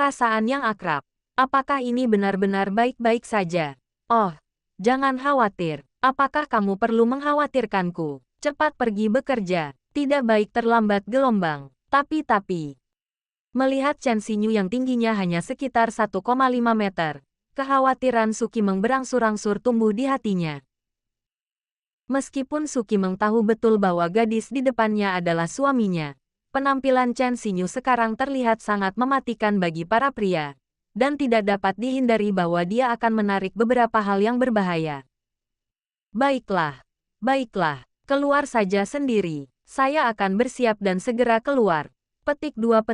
Perasaan yang akrab. Apakah ini benar-benar baik-baik saja? Oh, jangan khawatir. Apakah kamu perlu mengkhawatirkanku? Cepat pergi bekerja. Tidak baik terlambat gelombang. Tapi. Melihat Chen Xinyu yang tingginya hanya sekitar 1,5 meter, kekhawatiran Su Qimeng berangsur-angsur tumbuh di hatinya. Meskipun Su Qimeng tahu betul bahwa gadis di depannya adalah suaminya, penampilan Chen Xinyu sekarang terlihat sangat mematikan bagi para pria, dan tidak dapat dihindari bahwa dia akan menarik beberapa hal yang berbahaya. Baiklah, keluar saja sendiri. Saya akan bersiap dan segera keluar. Petik 2.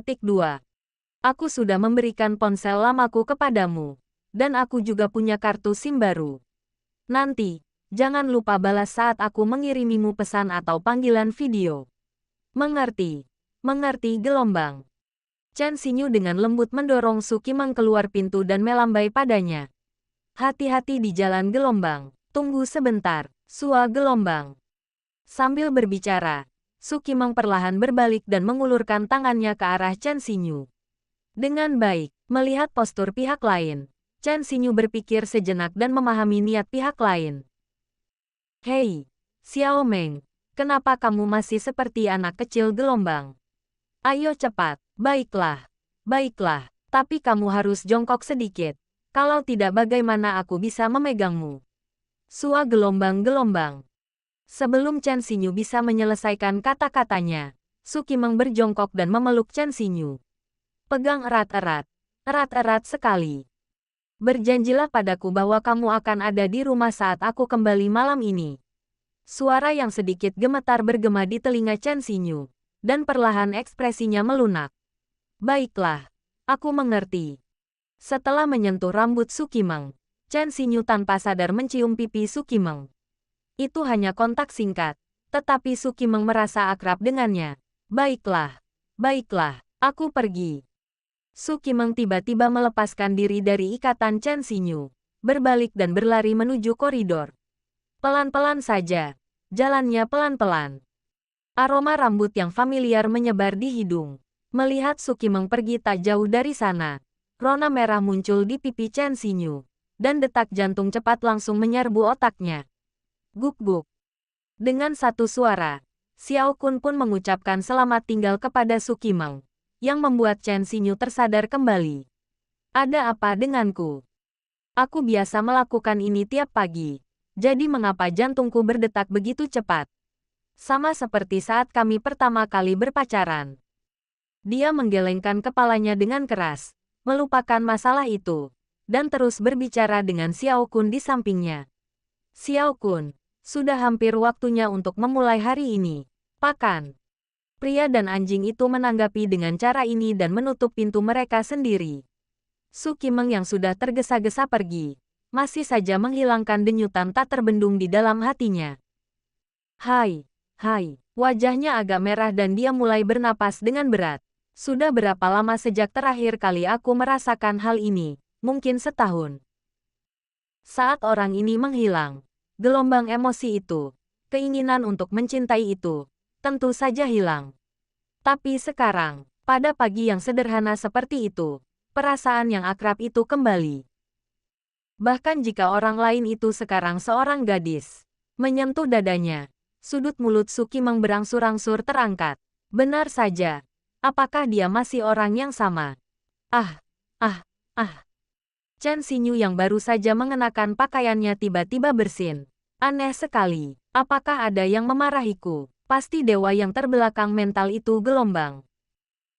Aku sudah memberikan ponsel lamaku kepadamu, dan aku juga punya kartu SIM baru. Nanti, jangan lupa balas saat aku mengirimimu pesan atau panggilan video. Mengerti gelombang. Chen Xinyu dengan lembut mendorong Su Qimeng keluar pintu dan melambai padanya. Hati-hati di jalan gelombang. Tunggu sebentar, sua gelombang. Sambil berbicara, Su Qimeng perlahan berbalik dan mengulurkan tangannya ke arah Chen Xinyu. Dengan baik, melihat postur pihak lain, Chen Xinyu berpikir sejenak dan memahami niat pihak lain. Hei, Xiao Meng, kenapa kamu masih seperti anak kecil gelombang? Ayo cepat. Baiklah, tapi kamu harus jongkok sedikit. Kalau tidak bagaimana aku bisa memegangmu? Sua gelombang. Sebelum Chen Xinyu bisa menyelesaikan kata-katanya, Su Qimeng berjongkok dan memeluk Chen Xinyu. Pegang erat-erat sekali. Berjanjilah padaku bahwa kamu akan ada di rumah saat aku kembali malam ini. Suara yang sedikit gemetar bergema di telinga Chen Xinyu, dan perlahan ekspresinya melunak. Baiklah, aku mengerti. Setelah menyentuh rambut Su Qimeng, Chen Xinyu tanpa sadar mencium pipi Su Qimeng. Itu hanya kontak singkat, tetapi Su Qimeng merasa akrab dengannya. Baiklah, aku pergi. Su Qimeng tiba-tiba melepaskan diri dari ikatan Chen Xinyu, berbalik dan berlari menuju koridor. Pelan-pelan saja, jalannya pelan-pelan. Aroma rambut yang familiar menyebar di hidung. Melihat Su Qimeng pergi tak jauh dari sana, rona merah muncul di pipi Chen Xinyu, dan detak jantung cepat langsung menyerbu otaknya. Guk-guk. Dengan satu suara, Xiao Kun pun mengucapkan selamat tinggal kepada Su Qimeng, yang membuat Chen Xinyu tersadar kembali. Ada apa denganku? Aku biasa melakukan ini tiap pagi, jadi mengapa jantungku berdetak begitu cepat? Sama seperti saat kami pertama kali berpacaran. Dia menggelengkan kepalanya dengan keras, melupakan masalah itu, dan terus berbicara dengan Xiao Kun di sampingnya. Xiao Kun, sudah hampir waktunya untuk memulai hari ini. Pakan. Pria dan anjing itu menanggapi dengan cara ini dan menutup pintu mereka sendiri. Su Qimeng yang sudah tergesa-gesa pergi, masih saja menghilangkan denyutan tak terbendung di dalam hatinya. Hai. Wajahnya agak merah dan dia mulai bernapas dengan berat. Sudah berapa lama sejak terakhir kali aku merasakan hal ini? Mungkin setahun. Saat orang ini menghilang, gelombang emosi itu, keinginan untuk mencintai itu, tentu saja hilang. Tapi sekarang, pada pagi yang sederhana seperti itu, perasaan yang akrab itu kembali. Bahkan jika orang lain itu sekarang seorang gadis, menyentuh dadanya, sudut mulut Su Qimeng berangsur-angsur terangkat. Benar saja. Apakah dia masih orang yang sama? Chen Xinyu yang baru saja mengenakan pakaiannya tiba-tiba bersin. Aneh sekali. Apakah ada yang memarahiku? Pasti dewa yang terbelakang mental itu gelombang.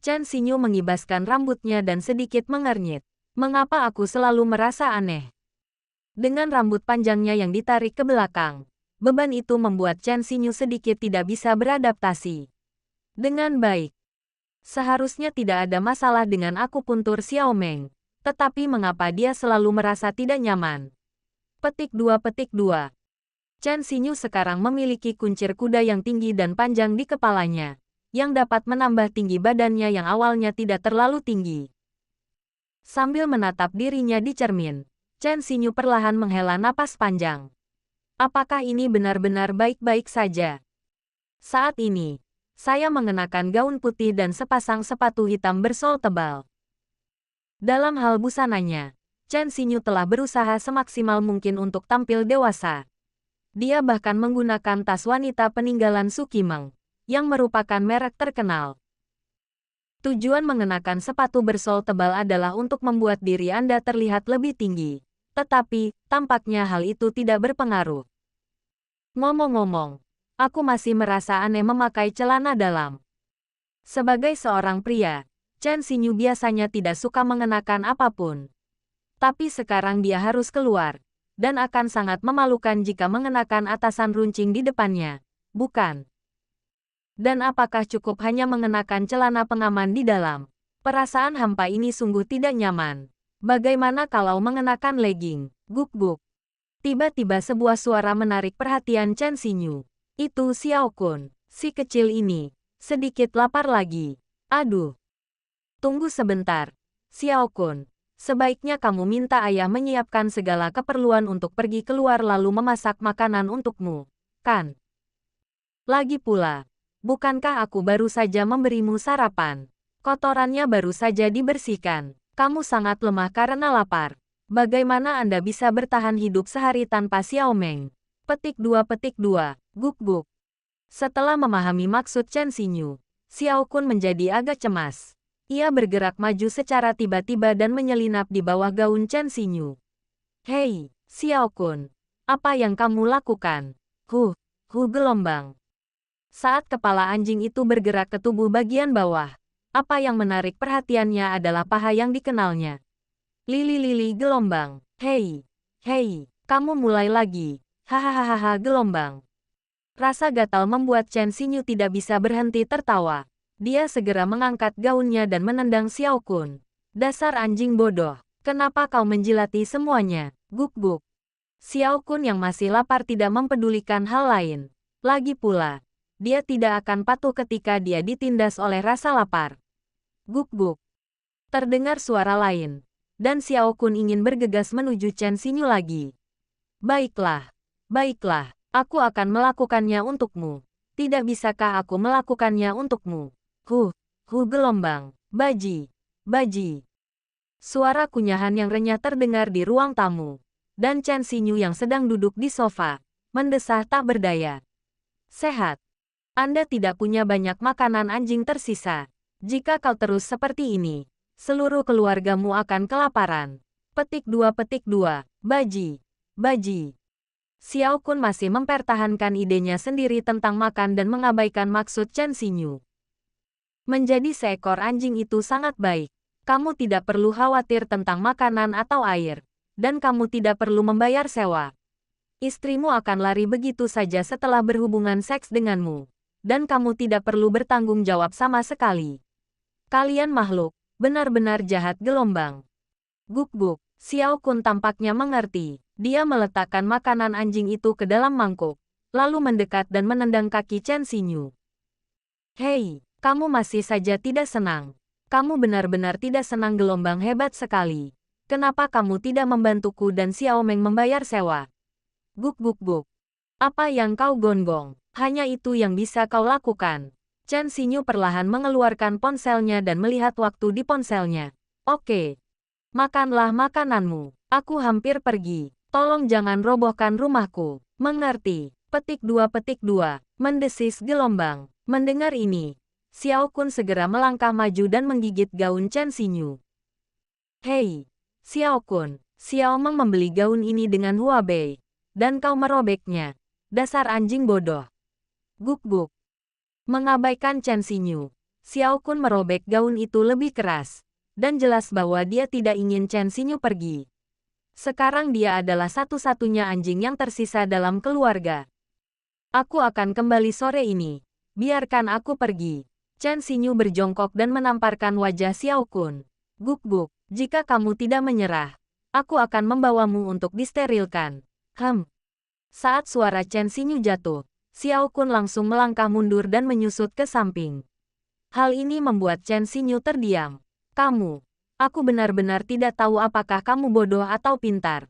Chen Xinyu mengibaskan rambutnya dan sedikit mengernyit. Mengapa aku selalu merasa aneh? Dengan rambut panjangnya yang ditarik ke belakang, beban itu membuat Chen Xinyu sedikit tidak bisa beradaptasi dengan baik. Seharusnya tidak ada masalah dengan akupuntur Xiao Meng, tetapi mengapa dia selalu merasa tidak nyaman? Petik 2. Chen Xinyu sekarang memiliki kuncir kuda yang tinggi dan panjang di kepalanya, yang dapat menambah tinggi badannya yang awalnya tidak terlalu tinggi. Sambil menatap dirinya di cermin, Chen Xinyu perlahan menghela napas panjang. Apakah ini benar-benar baik-baik saja? Saat ini, saya mengenakan gaun putih dan sepasang sepatu hitam bersol tebal. Dalam hal busananya, Chen Xinyu telah berusaha semaksimal mungkin untuk tampil dewasa. Dia bahkan menggunakan tas wanita peninggalan Su Qimeng, yang merupakan merek terkenal. Tujuan mengenakan sepatu bersol tebal adalah untuk membuat diri Anda terlihat lebih tinggi. Tetapi, tampaknya hal itu tidak berpengaruh. Ngomong-ngomong, aku masih merasa aneh memakai celana dalam. Sebagai seorang pria, Chen Xinyu biasanya tidak suka mengenakan apapun. Tapi sekarang dia harus keluar, dan akan sangat memalukan jika mengenakan atasan runcing di depannya, bukan? Dan apakah cukup hanya mengenakan celana pengaman di dalam? Perasaan hampa ini sungguh tidak nyaman. Bagaimana kalau mengenakan legging? Guk-guk. Tiba-tiba sebuah suara menarik perhatian Chen Xinyu. Itu Xiao Kun, si kecil ini. Sedikit lapar lagi. Aduh. Tunggu sebentar. Xiao Kun, sebaiknya kamu minta ayah menyiapkan segala keperluan untuk pergi keluar lalu memasak makanan untukmu, kan? Lagi pula, bukankah aku baru saja memberimu sarapan? Kotorannya baru saja dibersihkan. Kamu sangat lemah karena lapar. Bagaimana Anda bisa bertahan hidup sehari tanpa Xiaomeng? Petik 2. Guk-guk. Setelah memahami maksud Chen Xinyu, Xiao Kun menjadi agak cemas. Ia bergerak maju secara tiba-tiba dan menyelinap di bawah gaun Chen Xinyu. Hei, Xiao Kun. Apa yang kamu lakukan? Gelombang. Saat kepala anjing itu bergerak ke tubuh bagian bawah, apa yang menarik perhatiannya adalah paha yang dikenalnya. Lili gelombang. Hei, kamu mulai lagi. Hahaha gelombang. Rasa gatal membuat Chen Xinyu tidak bisa berhenti tertawa. Dia segera mengangkat gaunnya dan menendang Xiao Kun. Dasar anjing bodoh. Kenapa kau menjilati semuanya? Guk-guk. Xiao Kun yang masih lapar tidak mempedulikan hal lain. Lagi pula, dia tidak akan patuh ketika dia ditindas oleh rasa lapar. Guk-guk. Terdengar suara lain. Dan Xiao Kun ingin bergegas menuju Chen Xinyu lagi. Baiklah. Aku akan melakukannya untukmu. Tidak bisakah aku melakukannya untukmu? Gelombang. Baji. Suara kunyahan yang renyah terdengar di ruang tamu. Dan Chen Xinyu yang sedang duduk di sofa, mendesah tak berdaya. Sehat. Anda tidak punya banyak makanan anjing tersisa. Jika kau terus seperti ini, seluruh keluargamu akan kelaparan. Petik 2. Baji. Xiao Kun masih mempertahankan idenya sendiri tentang makan dan mengabaikan maksud Chen Xinyu. Menjadi seekor anjing itu sangat baik. Kamu tidak perlu khawatir tentang makanan atau air. Dan kamu tidak perlu membayar sewa. Istrimu akan lari begitu saja setelah berhubungan seks denganmu. Dan kamu tidak perlu bertanggung jawab sama sekali. Kalian makhluk, benar-benar jahat gelombang. Guk-guk. Xiao Kun tampaknya mengerti. Dia meletakkan makanan anjing itu ke dalam mangkuk, lalu mendekat dan menendang kaki Chen Xinyu. Hei, kamu masih saja tidak senang. Kamu benar-benar tidak senang gelombang hebat sekali. Kenapa kamu tidak membantuku dan Xiaomeng membayar sewa? Guk-guk-guk. Apa yang kau gonggong? Hanya itu yang bisa kau lakukan. Chen Xinyu perlahan mengeluarkan ponselnya dan melihat waktu di ponselnya. Oke. Makanlah makananmu. Aku hampir pergi. Tolong jangan robohkan rumahku. Mengerti. Petik 2. Mendesis gelombang. Mendengar ini, Xiao Kun segera melangkah maju dan menggigit gaun Chen Xinyu. Hei, Xiao Kun. Xiao Meng membeli gaun ini dengan Huabei. Dan kau merobeknya. Dasar anjing bodoh. Guk-guk. Mengabaikan Chen Xinyu, Xiao Kun merobek gaun itu lebih keras. Dan jelas bahwa dia tidak ingin Chen Xinyu pergi. Sekarang dia adalah satu-satunya anjing yang tersisa dalam keluarga. Aku akan kembali sore ini. Biarkan aku pergi. Chen Xinyu berjongkok dan menamparkan wajah Xiao Kun. Guk-guk, jika kamu tidak menyerah, aku akan membawamu untuk disterilkan. Saat suara Chen Xinyu jatuh, Xiao Kun langsung melangkah mundur dan menyusut ke samping. Hal ini membuat Chen Xinyu terdiam. Aku benar-benar tidak tahu apakah kamu bodoh atau pintar.